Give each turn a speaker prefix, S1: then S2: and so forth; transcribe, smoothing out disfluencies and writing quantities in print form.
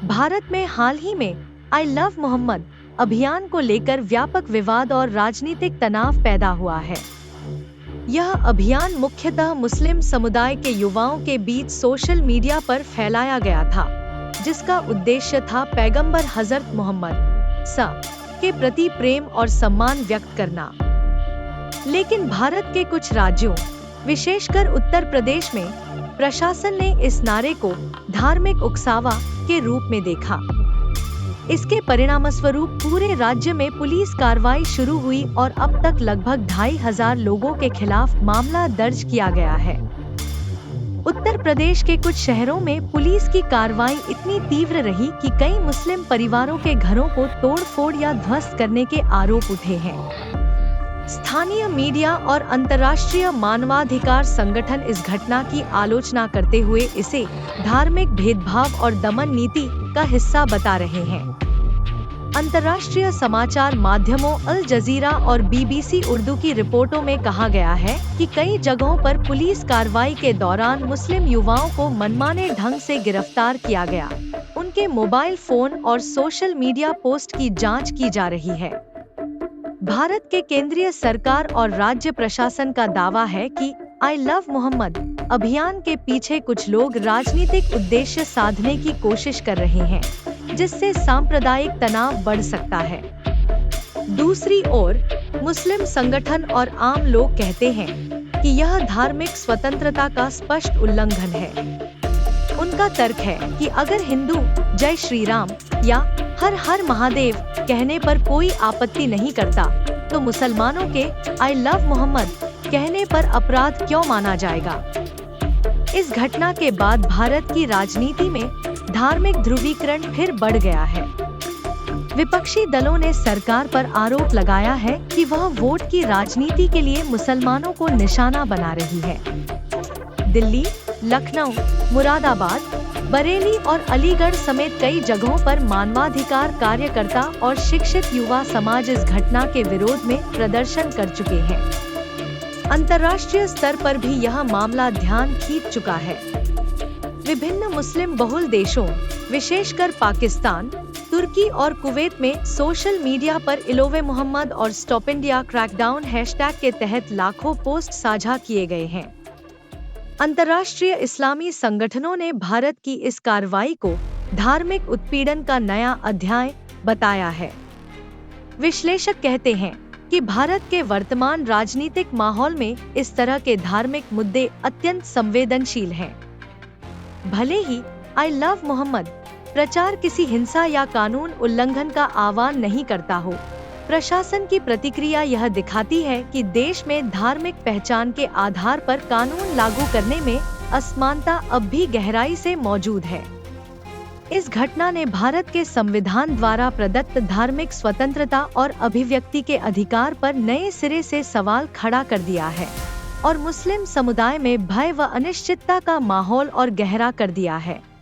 S1: भारत में हाल ही में I love Mohammad अभियान को लेकर व्यापक विवाद और राजनीतिक तनाव पैदा हुआ है। यह अभियान मुख्यतः मुस्लिम समुदाय के युवाओं के बीच सोशल मीडिया पर फैलाया गया था, जिसका उद्देश्य था पैगंबर हजरत मोहम्मद के प्रति प्रेम और सम्मान व्यक्त करना। लेकिन भारत के कुछ राज्यों, विशेषकर उत्तर प्रदेश में, प्रशासन ने इस नारे को धार्मिक उकसावा के रूप में देखा। इसके परिणामस्वरूप पूरे राज्य में पुलिस कार्रवाई शुरू हुई और अब तक लगभग 2500 लोगों के खिलाफ मामला दर्ज किया गया है। उत्तर प्रदेश के कुछ शहरों में पुलिस की कार्रवाई इतनी तीव्र रही कि कई मुस्लिम परिवारों के घरों को तोड़-फोड़ या ध्वस्त करने के आरोप उठे हैं। स्थानीय मीडिया और अंतर्राष्ट्रीय मानवाधिकार संगठन इस घटना की आलोचना करते हुए इसे धार्मिक भेदभाव और दमन नीति का हिस्सा बता रहे हैं। अंतर्राष्ट्रीय समाचार माध्यमों अल जजीरा और बीबीसी उर्दू की रिपोर्टों में कहा गया है कि कई जगहों पर पुलिस कार्रवाई के दौरान मुस्लिम युवाओं को मनमाने ढंग से गिरफ्तार किया गया। उनके मोबाइल फोन और सोशल मीडिया पोस्ट की जांच की जा रही है। भारत के केंद्रीय सरकार और राज्य प्रशासन का दावा है कि आई लव मोहम्मद अभियान के पीछे कुछ लोग राजनीतिक उद्देश्य साधने की कोशिश कर रहे हैं, जिससे सांप्रदायिक तनाव बढ़ सकता है। दूसरी ओर, मुस्लिम संगठन और आम लोग कहते हैं कि यह धार्मिक स्वतंत्रता का स्पष्ट उल्लंघन है। उनका तर्क है कि अगर हिंदू जय श्री राम या हर हर महादेव कहने पर कोई आपत्ति नहीं करता, तो मुसलमानों के आई लव मोहम्मद कहने पर अपराध क्यों माना जाएगा। इस घटना के बाद भारत की राजनीति में धार्मिक ध्रुवीकरण फिर बढ़ गया है। विपक्षी दलों ने सरकार पर आरोप लगाया है कि वह वोट की राजनीति के लिए मुसलमानों को निशाना बना रही है। दिल्ली, लखनऊ, मुरादाबाद, बरेली और अलीगढ़ समेत कई जगहों पर मानवाधिकार कार्यकर्ता और शिक्षित युवा समाज इस घटना के विरोध में प्रदर्शन कर चुके हैं। अंतर्राष्ट्रीय स्तर पर भी यह मामला ध्यान खींच चुका है। विभिन्न मुस्लिम बहुल देशों, विशेषकर पाकिस्तान, तुर्की और कुवैत में सोशल मीडिया पर इलोवे मोहम्मद और स्टॉप इंडिया क्रैकडाउन हैशटैग के तहत लाखों पोस्ट साझा किए गए हैं। अंतर्राष्ट्रीय इस्लामी संगठनों ने भारत की इस कार्रवाई को धार्मिक उत्पीड़न का नया अध्याय बताया है। विश्लेषक कहते हैं कि भारत के वर्तमान राजनीतिक माहौल में इस तरह के धार्मिक मुद्दे अत्यंत संवेदनशील हैं। भले ही आई लव मोहम्मद प्रचार किसी हिंसा या कानून उल्लंघन का आह्वान नहीं करता हो, प्रशासन की प्रतिक्रिया यह दिखाती है कि देश में धार्मिक पहचान के आधार पर कानून लागू करने में असमानता अब भी गहराई से मौजूद है। इस घटना ने भारत के संविधान द्वारा प्रदत्त धार्मिक स्वतंत्रता और अभिव्यक्ति के अधिकार पर नए सिरे से सवाल खड़ा कर दिया है और मुस्लिम समुदाय में भय व अनिश्चितता का माहौल और गहरा कर दिया है।